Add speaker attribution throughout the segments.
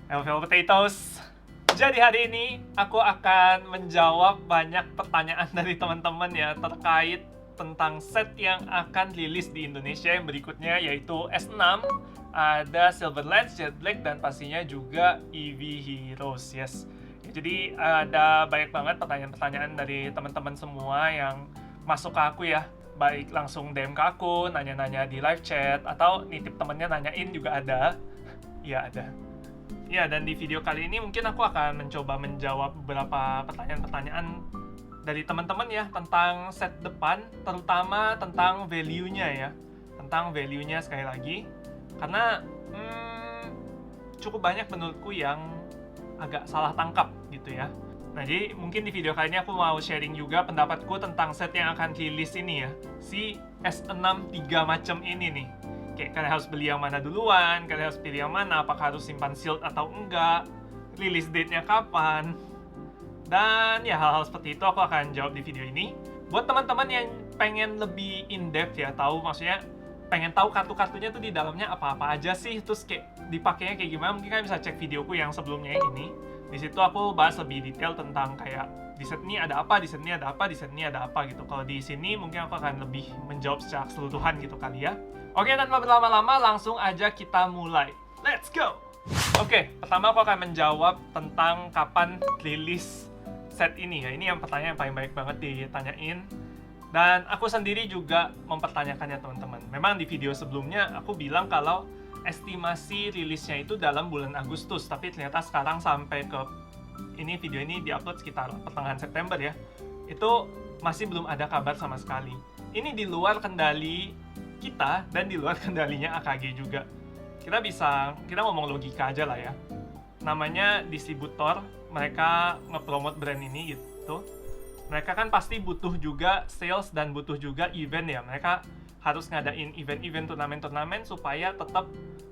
Speaker 1: Hello Potatoes. Jadi hari ini aku akan menjawab banyak pertanyaan dari teman-teman ya terkait tentang set yang akan rilis di Indonesia yang berikutnya, yaitu S6, ada Silverlands, Jet Black, dan pastinya juga EV Heroes. Yes. Jadi ada banyak banget pertanyaan-pertanyaan dari teman-teman semua yang masuk ke aku ya, baik langsung DM ke aku, nanya-nanya di live chat, atau nitip temennya nanyain juga ada. Iya ada. Ya, dan di video kali ini mungkin aku akan mencoba menjawab beberapa pertanyaan-pertanyaan dari teman-teman ya tentang set depan, terutama tentang value-nya ya. Tentang value-nya sekali lagi. Karena cukup banyak menurutku yang agak salah tangkap gitu ya. Nah, jadi mungkin di video kali ini aku mau sharing juga pendapatku tentang set yang akan rilis ini ya. Si S6 3 macam ini nih. Kayak kalian harus beli yang mana duluan, kalian harus pilih yang mana, apakah harus simpan shield atau enggak, release date-nya kapan. Dan ya hal-hal seperti itu aku akan jawab di video ini. Buat teman-teman yang pengen lebih in-depth ya, tahu maksudnya pengen tahu kartu-kartunya tuh di dalamnya apa-apa aja sih, terus kayak dipakainya kayak gimana, mungkin kalian bisa cek videoku yang sebelumnya ini. Di situ aku bahas lebih detail tentang kayak di set ini ada apa, di set ini ada apa, di set ini ada apa gitu. Kalau di sini mungkin aku akan lebih menjawab secara keseluruhan gitu kali ya. Oke, tanpa berlama-lama langsung aja kita mulai. Let's go! Oke, pertama aku akan menjawab tentang kapan rilis set ini ya. Ini yang pertanyaan yang paling baik banget ditanyain. Dan aku sendiri juga mempertanyakannya teman-teman. Memang di video sebelumnya aku bilang kalau estimasi rilisnya itu dalam bulan Agustus. Tapi ternyata sekarang sampai ke video ini diupload sekitar pertengahan September ya. Itu masih belum ada kabar sama sekali. Ini di luar kendali kita dan di luar kendalinya AKG juga. Kita ngomong logika aja lah ya. Namanya distributor, mereka ngepromote brand ini gitu. Mereka kan pasti butuh juga sales dan butuh juga event ya. Mereka harus ngadain event-event, turnamen-turnamen supaya tetap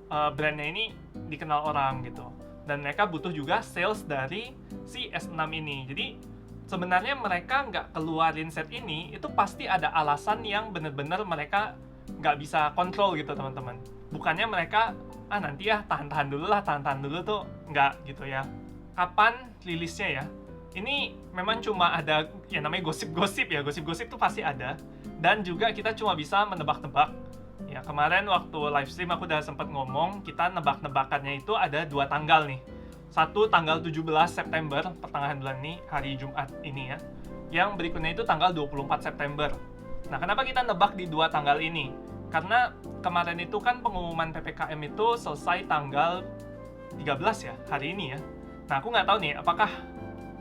Speaker 1: brandnya ini dikenal orang gitu. Dan mereka butuh juga sales dari si S6 ini. Jadi sebenarnya mereka nggak keluarin set ini, itu pasti ada alasan yang bener-bener mereka nggak bisa kontrol gitu teman-teman. Bukannya mereka nanti ya tahan-tahan dulu tuh nggak gitu ya. Kapan rilisnya ya? Ini memang cuma ada ya namanya gosip-gosip ya, gosip-gosip tuh pasti ada. Dan juga kita cuma bisa menebak-nebak. Ya kemarin waktu live stream aku udah sempat ngomong, kita nebak-nebakannya itu ada 2 tanggal nih. Satu tanggal 17 September, pertengahan bulan ini, hari Jumat ini ya. Yang berikutnya itu tanggal 24 September. Nah, kenapa kita nebak di 2 tanggal ini? Karena kemarin itu kan pengumuman PPKM itu selesai tanggal 13 ya, hari ini ya. Nah, aku nggak tahu nih, apakah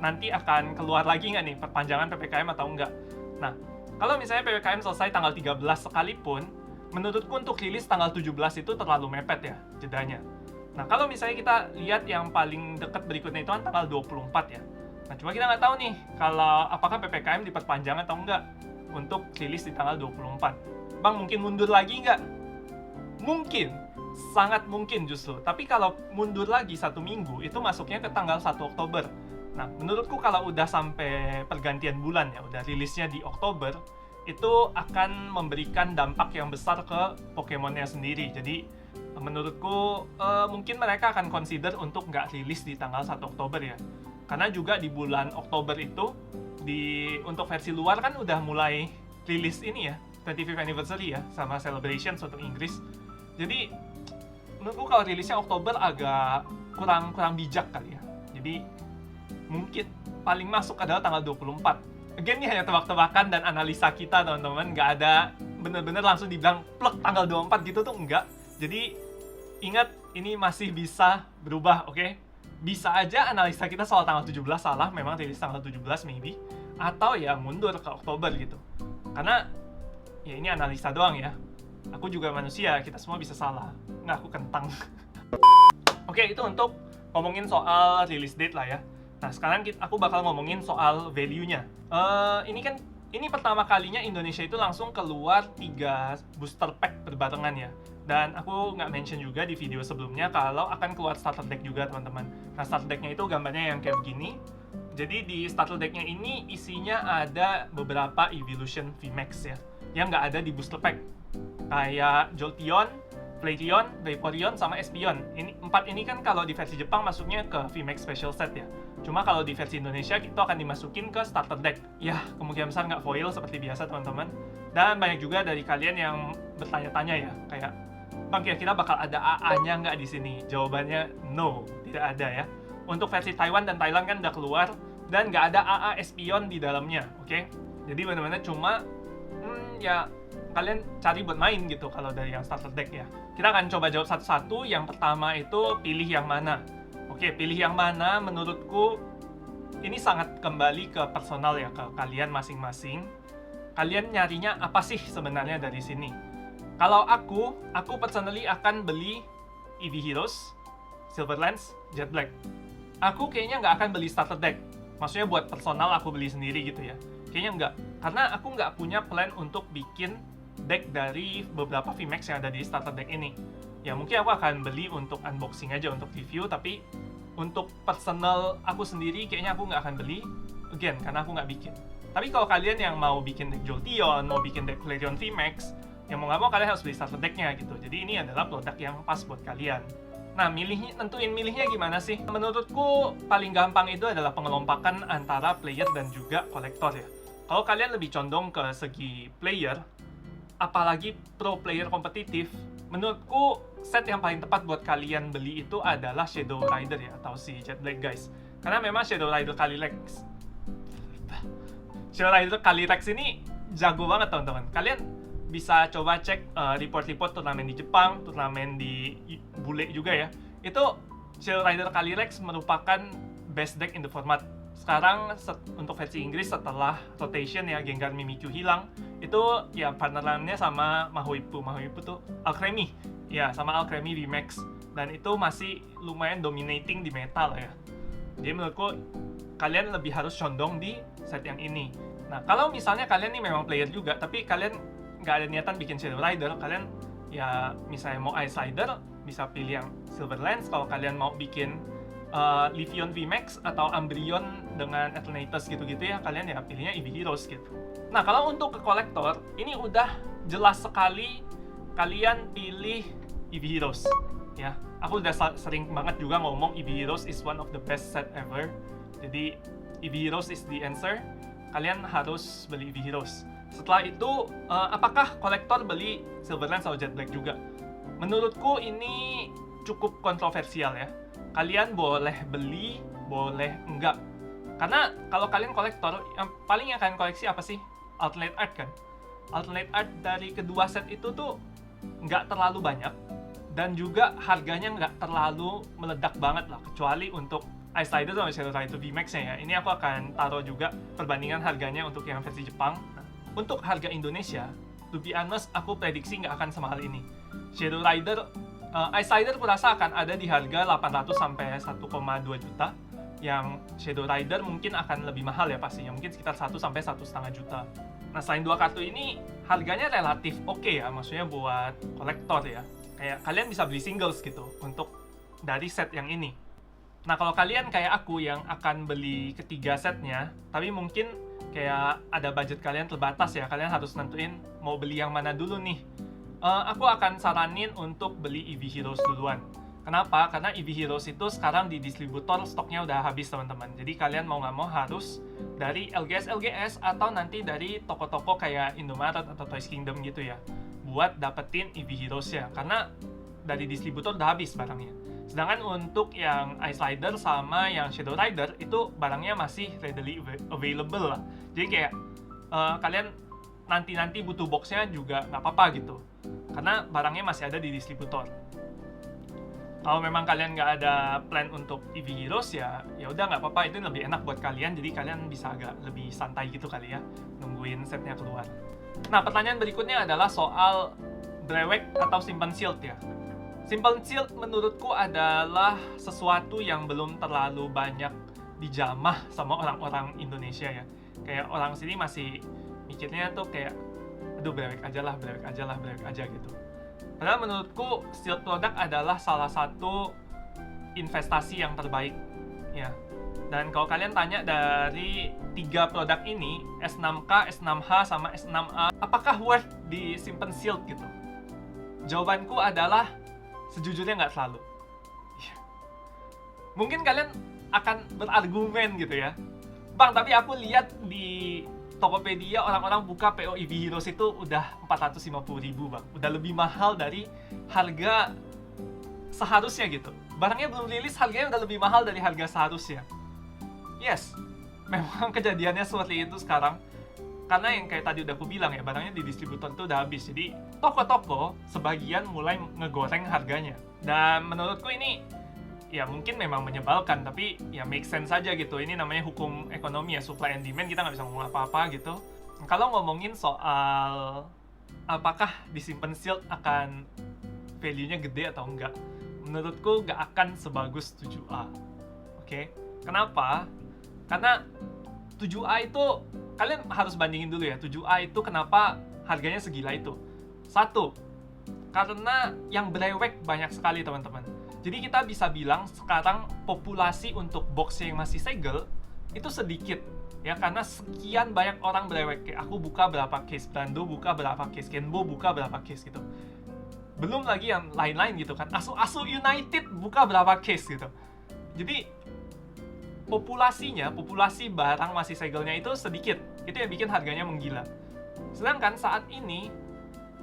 Speaker 1: nanti akan keluar lagi nggak nih perpanjangan PPKM atau enggak. Nah, kalau misalnya PPKM selesai tanggal 13 sekalipun, menurutku untuk rilis tanggal 17 itu terlalu mepet ya, jedanya. Nah, kalau misalnya kita lihat yang paling dekat berikutnya itu kan tanggal 24 ya. Nah, cuma kita nggak tahu nih, kalau apakah PPKM diperpanjang atau enggak untuk rilis di tanggal 24. Bang, mungkin mundur lagi nggak? Mungkin, sangat mungkin justru. Tapi kalau mundur lagi 1 minggu, itu masuknya ke tanggal 1 Oktober. Nah, menurutku kalau udah sampai pergantian bulan ya, udah rilisnya di Oktober, itu akan memberikan dampak yang besar ke Pokemonnya sendiri. Jadi, menurutku mungkin mereka akan consider untuk nggak rilis di tanggal 1 Oktober ya. Karena juga di bulan Oktober itu, untuk versi luar kan udah mulai rilis ini ya, 25th anniversary ya, sama Celebrations untuk Inggris. Jadi menurutku kalau rilisnya Oktober agak kurang bijak kali ya. Jadi mungkin paling masuk adalah tanggal 24. Again ini hanya tebak-tebakan dan analisa kita teman-teman, nggak ada bener-bener langsung dibilang plek tanggal 24 gitu tuh enggak. Jadi ingat, ini masih bisa berubah, oke? Bisa aja analisa kita soal tanggal 17 salah, memang rilis tanggal 17 maybe, atau ya mundur ke Oktober gitu. Karena ya ini analisa doang ya. Aku juga manusia, kita semua bisa salah. Nggak, aku kentang. Oke, itu untuk ngomongin soal release date lah ya. Nah, sekarang aku bakal ngomongin soal value-nya. Ini pertama kalinya Indonesia itu langsung keluar 3 booster pack berbarengan ya. Dan aku nggak mention juga di video sebelumnya kalau akan keluar starter deck juga teman-teman. Nah, starter decknya itu gambarnya yang kayak begini. Jadi di starter decknya ini isinya ada beberapa Evolution VMAX ya, yang nggak ada di booster pack. Kayak Jolteon, Flareon, Vaporeon, sama Espeon. Empat ini kan kalau di versi Jepang masuknya ke VMAX Special Set ya. Cuma kalau di versi Indonesia itu akan dimasukin ke starter deck. Ya, kemungkinan besar nggak foil seperti biasa teman-teman. Dan banyak juga dari kalian yang bertanya-tanya ya, kayak, Bang, kira-kira bakal ada AA-nya nggak di sini? Jawabannya no, tidak ada ya. Untuk versi Taiwan dan Thailand kan udah keluar, dan nggak ada AA Espeon di dalamnya, oke? Jadi benar-benar cuma, ya kalian cari buat main gitu kalau dari yang starter deck ya. Kita akan coba jawab satu-satu. Yang pertama itu pilih yang mana. Oke, pilih yang mana menurutku ini sangat kembali ke personal ya, ke kalian masing-masing. Kalian nyarinya apa sih sebenarnya dari sini? Kalau aku personally akan beli EV Heroes, Silverlands, Jet Black. Aku kayaknya nggak akan beli starter deck. Maksudnya buat personal aku beli sendiri gitu ya. Kayaknya nggak. Karena aku nggak punya plan untuk bikin deck dari beberapa VMAX yang ada di starter deck ini. Ya mungkin aku akan beli untuk unboxing aja, untuk review, tapi untuk personal aku sendiri kayaknya aku nggak akan beli, again, karena aku nggak bikin. Tapi kalau kalian yang mau bikin deck Jolteon, mau bikin deck Flareon VMAX, yang mau nggak mau kalian harus beli starter decknya gitu. Jadi ini adalah produk yang pas buat kalian. Nah, nentuin milihnya gimana sih? Menurutku paling gampang itu adalah pengelompokan antara player dan juga kolektor ya. Kalau kalian lebih condong ke segi player, apalagi pro player kompetitif, menurutku set yang paling tepat buat kalian beli itu adalah Shadow Rider ya, atau si Jet Black guys. Karena memang Shadow Rider Calyrex ini jago banget teman-teman. Kalian bisa coba cek report-report turnamen di Jepang, turnamen di bule juga ya. Itu Shadow Rider Calyrex merupakan best deck in the format. Sekarang untuk versi Inggris setelah rotation ya, Gengar Mimikyu hilang, itu ya partnerannya sama Mahoipu tuh Alcremie ya, sama Alcremie VMAX, dan itu masih lumayan dominating di metal ya. Jadi menurutku kalian lebih harus condong di set yang ini. Nah, kalau misalnya kalian nih memang player juga tapi kalian nggak ada niatan bikin Shadow Rider, kalian ya misalnya mau Ice Rider bisa pilih yang Silverlands. Kalau kalian mau bikin Livion VMAX atau Umbreon dengan Eternatus gitu-gitu ya, kalian ya pilihnya EV Heroes gitu. Nah, kalau untuk ke kolektor, ini udah jelas sekali kalian pilih EV Heroes ya. Aku udah sering banget juga ngomong EV Heroes is one of the best set ever. Jadi EV Heroes is the answer. Kalian harus beli EV Heroes. Setelah itu, apakah kolektor beli Silverlands atau Jet Black juga? Menurutku ini cukup kontroversial ya. Kalian boleh beli, boleh enggak. Karena kalau kalian kolektor, yang paling yang kalian koleksi apa sih? Alternate art kan? Alternate art dari kedua set itu tuh nggak terlalu banyak, dan juga harganya nggak terlalu meledak banget lah, kecuali untuk Ice Rider sama Shadow Rider VMAX-nya ya. Ini aku akan taruh juga perbandingan harganya untuk yang versi Jepang. Nah, untuk harga Indonesia, to be honest, aku prediksi nggak akan semahal ini. Shadow Rider, Ice Rider kurasa akan ada di harga 800 sampai 1,2 juta. Yang Shadow Rider mungkin akan lebih mahal ya pastinya, mungkin sekitar 1 sampai 1,5 juta. Nah, selain dua kartu ini, harganya relatif oke ya, maksudnya buat kolektor ya. Kayak kalian bisa beli singles gitu untuk dari set yang ini. Nah, kalau kalian kayak aku yang akan beli ketiga setnya, tapi mungkin kayak ada budget kalian terbatas ya, kalian harus nentuin mau beli yang mana dulu nih. Aku akan saranin untuk beli EV Heroes duluan. Kenapa? Karena EV Heroes itu sekarang di distributor stoknya udah habis teman-teman. Jadi kalian mau nggak mau harus dari LGS atau nanti dari toko-toko kayak Indomaret atau Toys Kingdom gitu ya, buat dapetin EV Heroes ya. Karena dari distributor udah habis barangnya. Sedangkan untuk yang Ice Rider sama yang Shadow Rider itu barangnya masih readily available lah. Jadi kayak kalian nanti butuh boxnya juga nggak apa-apa gitu, karena barangnya masih ada di distributor. Kalau memang kalian nggak ada plan untuk EV Heroes ya udah nggak apa-apa, itu lebih enak buat kalian, jadi kalian bisa agak lebih santai gitu kali ya nungguin setnya keluar. Nah, pertanyaan berikutnya adalah soal Brewek atau Simpan Shield ya. Simpan Shield menurutku adalah sesuatu yang belum terlalu banyak dijamah sama orang-orang Indonesia ya. Kayak orang sini masih mikirnya tuh kayak, aduh Brewek aja lah gitu. Padahal menurutku Shield product adalah salah satu investasi yang terbaik ya. Dan kalau kalian tanya dari 3 produk ini, S6K, S6H, sama S6A, apakah worth disimpan Shield gitu? Jawabanku adalah Sejujurnya nggak selalu. Iya. Mungkin kalian akan berargumen gitu ya, Bang, tapi aku lihat di Tokopedia orang-orang buka PO EV Heroes itu udah 450.000 Bang. Udah lebih mahal dari harga seharusnya gitu. Barangnya belum rilis, harganya udah lebih mahal dari harga seharusnya. Yes, memang kejadiannya seperti itu sekarang. Karena yang kayak tadi udah aku bilang ya, barangnya di distributor itu udah habis. Jadi toko-toko sebagian mulai ngegoreng harganya. Dan menurutku ini ya mungkin memang menyebalkan, tapi ya make sense aja gitu. Ini namanya hukum ekonomi ya, supply and demand, kita nggak bisa ngomong apa-apa gitu. Kalau ngomongin soal apakah disimpan sealed akan value-nya gede atau enggak, menurutku nggak akan sebagus 7A. Oke? Kenapa? Karena 7A itu, kalian harus bandingin dulu ya, 7A itu kenapa harganya segila itu. Satu, karena yang brewek banyak sekali teman-teman. Jadi kita bisa bilang sekarang populasi untuk box yang masih segel itu sedikit ya, karena sekian banyak orang brewek. Kayak aku buka berapa case, Brando buka berapa case, Kenbo buka berapa case gitu. Belum lagi yang lain-lain gitu kan. Asu United buka berapa case gitu. Jadi populasi barang masih segelnya itu sedikit. Itu yang bikin harganya menggila. Sedangkan saat ini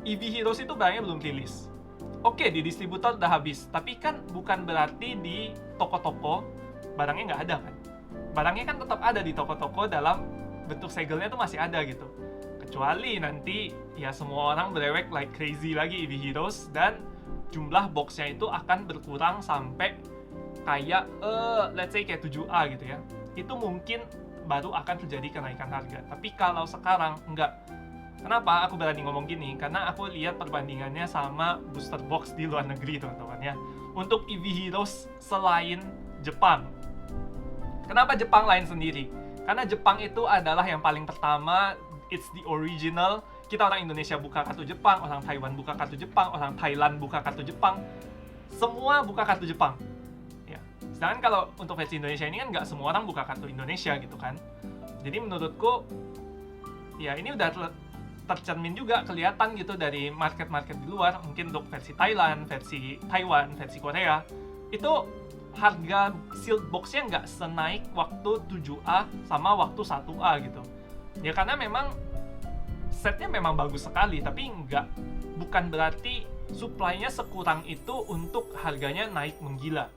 Speaker 1: EV Heroes itu barangnya belum rilis. Oke, di distributor udah habis, tapi kan bukan berarti di toko-toko barangnya nggak ada kan. Barangnya kan tetap ada di toko-toko dalam bentuk segelnya tuh masih ada gitu. Kecuali nanti ya semua orang brewek like crazy lagi EV Heroes dan jumlah boxnya itu akan berkurang sampai kayak let's say kayak 7A gitu ya. Itu mungkin baru akan terjadi kenaikan harga. Tapi kalau sekarang enggak. Kenapa aku berani ngomong gini? Karena aku lihat perbandingannya sama booster box di luar negeri teman-teman ya. Untuk EV Heroes selain Jepang. Kenapa Jepang lain sendiri? Karena Jepang itu adalah yang paling pertama, it's the original. Kita orang Indonesia buka kartu Jepang, orang Taiwan buka kartu Jepang, orang Thailand buka kartu Jepang. Semua buka kartu Jepang. Ya. Sedangkan kalau untuk versi Indonesia ini kan nggak semua orang buka kartu Indonesia gitu kan. Jadi menurutku ya ini udah tercermin juga, kelihatan gitu dari market-market di luar. Mungkin untuk versi Thailand, versi Taiwan, versi Korea, itu harga sealed box-nya nggak senaik waktu 7A sama waktu 1A gitu. Ya karena memang setnya memang bagus sekali, tapi bukan berarti supply-nya sekurang itu untuk harganya naik menggila.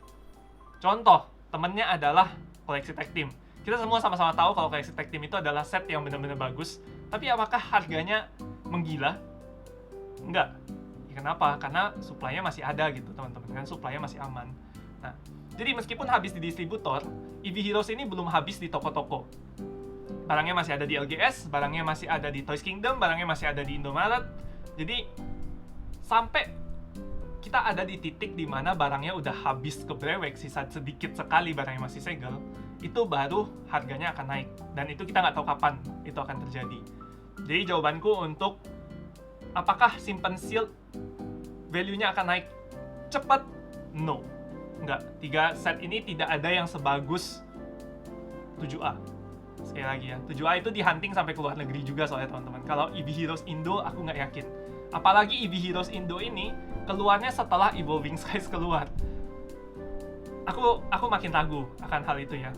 Speaker 1: Contoh, temennya adalah koleksi tag team. Kita semua sama-sama tahu kalau koleksi tag team itu adalah set yang benar-benar bagus. Tapi apakah harganya menggila? Enggak. Ya, kenapa? Karena supply-nya masih ada gitu teman-teman. Kan supply-nya masih aman. Nah, jadi meskipun habis di distributor, EV Heroes ini belum habis di toko-toko. Barangnya masih ada di LGS, barangnya masih ada di Toys Kingdom, barangnya masih ada di Indomaret. Jadi sampai kita ada di titik di mana barangnya udah habis ke brewek, sisa sedikit sekali barangnya masih segel, itu baru harganya akan naik. Dan itu kita nggak tahu kapan itu akan terjadi. Jadi jawabanku untuk apakah simpen sealed value-nya akan naik cepat? No. Enggak. 3 set ini tidak ada yang sebagus 7A. Sekali lagi ya, 7A itu dihunting sampai ke luar negeri juga soalnya teman-teman. Kalau EV Heroes Indo aku nggak yakin. Apalagi EV Heroes Indo ini keluarnya setelah Evolving Skies keluar. Aku makin ragu akan hal itu ya.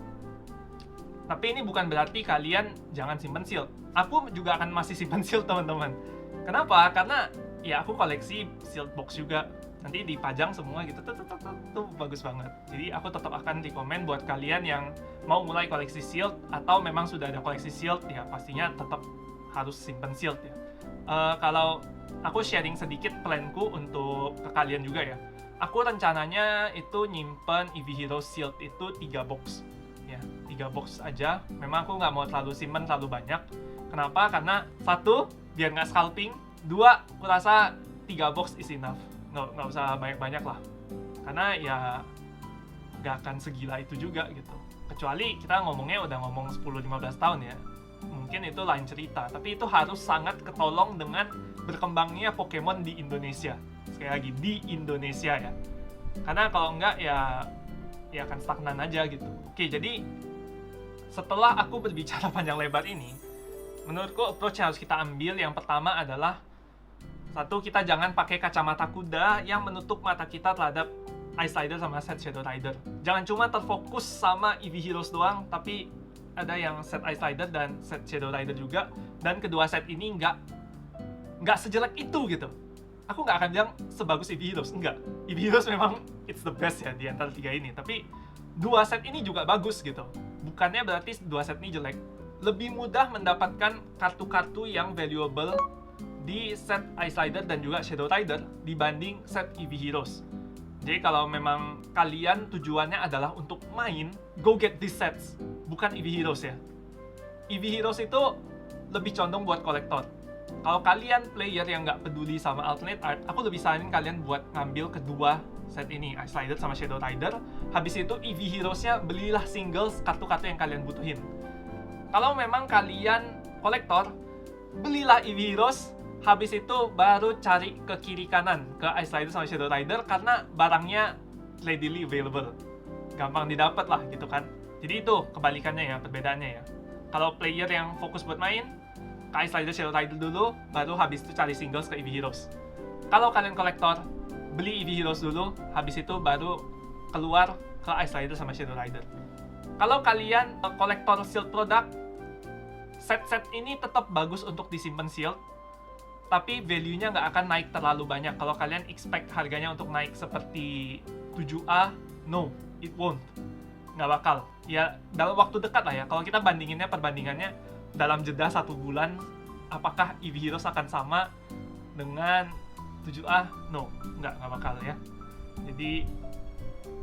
Speaker 1: Tapi ini bukan berarti kalian jangan simpen sealed. Aku juga akan masih simpen sealed teman-teman. Kenapa? Karena ya aku koleksi sealed box juga. Nanti dipajang semua gitu, tuh bagus banget. Jadi aku tetap akan rekomen buat kalian yang mau mulai koleksi sealed atau memang sudah ada koleksi sealed, ya pastinya tetap harus simpen sealed ya. Kalau aku sharing sedikit planku untuk ke kalian juga ya. Aku rencananya itu nyimpen EV Heroes sealed itu 3 box. Ya, 3 box aja. Memang aku nggak mau terlalu simpen terlalu banyak. Kenapa? Karena 1, biar nggak scalping. 2, aku rasa 3 box is enough. Nggak usah banyak-banyak lah. Karena ya nggak akan segila itu juga gitu. Kecuali kita ngomongnya udah ngomong 10-15 tahun ya. Mungkin itu lain cerita. Tapi itu harus sangat ketolong dengan berkembangnya Pokemon di Indonesia. Sekali lagi, di Indonesia ya. Karena kalau nggak ya akan stagnan aja gitu. Oke, jadi setelah aku berbicara panjang lebar ini, menurutku approach yang harus kita ambil yang pertama adalah Satu, kita jangan pakai kacamata kuda yang menutup mata kita terhadap Ice Rider sama set Shadow Rider. Jangan cuma terfokus sama EV Heroes doang, tapi ada yang set Ice Rider dan set Shadow Rider juga. Dan kedua set ini nggak sejelek itu gitu. Aku nggak akan bilang sebagus EV Heroes, enggak. EV Heroes memang it's the best ya di antara tiga ini. Tapi dua set ini juga bagus gitu. Bukannya berarti dua set ini jelek. Lebih mudah mendapatkan kartu-kartu yang valuable di set Ice Rider dan juga Shadow Rider dibanding set EV Heroes. Jadi kalau memang kalian tujuannya adalah untuk main, go get these sets, bukan EV Heroes ya. EV Heroes itu lebih condong buat kolektor. Kalau kalian player yang nggak peduli sama alternate art, aku lebih saranin kalian buat ngambil kedua set ini, Ice Rider sama Shadow Rider. Habis itu EV Heroes-nya belilah singles kartu-kartu yang kalian butuhin. Kalau memang kalian kolektor, belilah EV Heroes. Habis itu baru cari ke kiri kanan ke Ice Rider sama Shadow Rider karena barangnya readily available, gampang didapat lah gitu kan. Jadi itu kebalikannya ya, perbedaannya ya. Kalau player yang fokus buat main, ke Ice Rider Shadow Rider dulu, baru habis itu cari singles ke EV Heroes. Kalau kalian kolektor, beli EV Heroes dulu, habis itu baru keluar ke Ice Rider sama Shadow Rider. Kalau kalian kolektor shield product, set-set ini tetap bagus untuk disimpan shield, tapi value-nya nggak akan naik terlalu banyak. Kalau kalian expect harganya untuk naik seperti 7A, no, it won't. Nggak bakal. Ya, dalam waktu dekat lah ya. Kalau kita perbandingannya dalam jeda 1 bulan, apakah EV Heroes akan sama dengan 7A? No, nggak bakal ya. Jadi,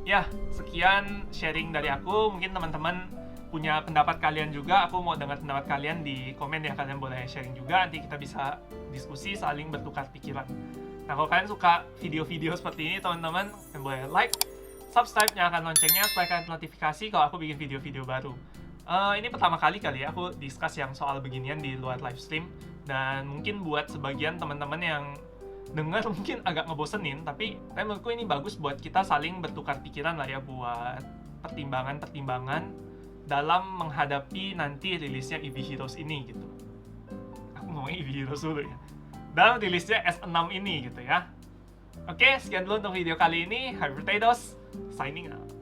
Speaker 1: ya, sekian sharing dari aku. Mungkin teman-teman punya pendapat kalian juga, aku mau dengar pendapat kalian di komen ya, kalian boleh sharing juga, nanti kita bisa diskusi, saling bertukar pikiran. Nah, kalau kalian suka video-video seperti ini teman-teman, kalian boleh like, subscribe, nyalakan loncengnya supaya kalian notifikasi kalau aku bikin video-video baru. Ini pertama kali ya aku discuss yang soal beginian di luar live stream, dan mungkin buat sebagian teman-teman yang dengar mungkin agak ngebosenin, tapi menurutku ini bagus buat kita saling bertukar pikiran lah ya, buat pertimbangan-pertimbangan dalam menghadapi nanti rilisnya EV Heroes ini gitu. Aku ngomongin EV Heroes dulu ya. Dalam rilisnya S6 ini gitu ya. Oke, sekian dulu untuk video kali ini. Happy Potatoes, signing out.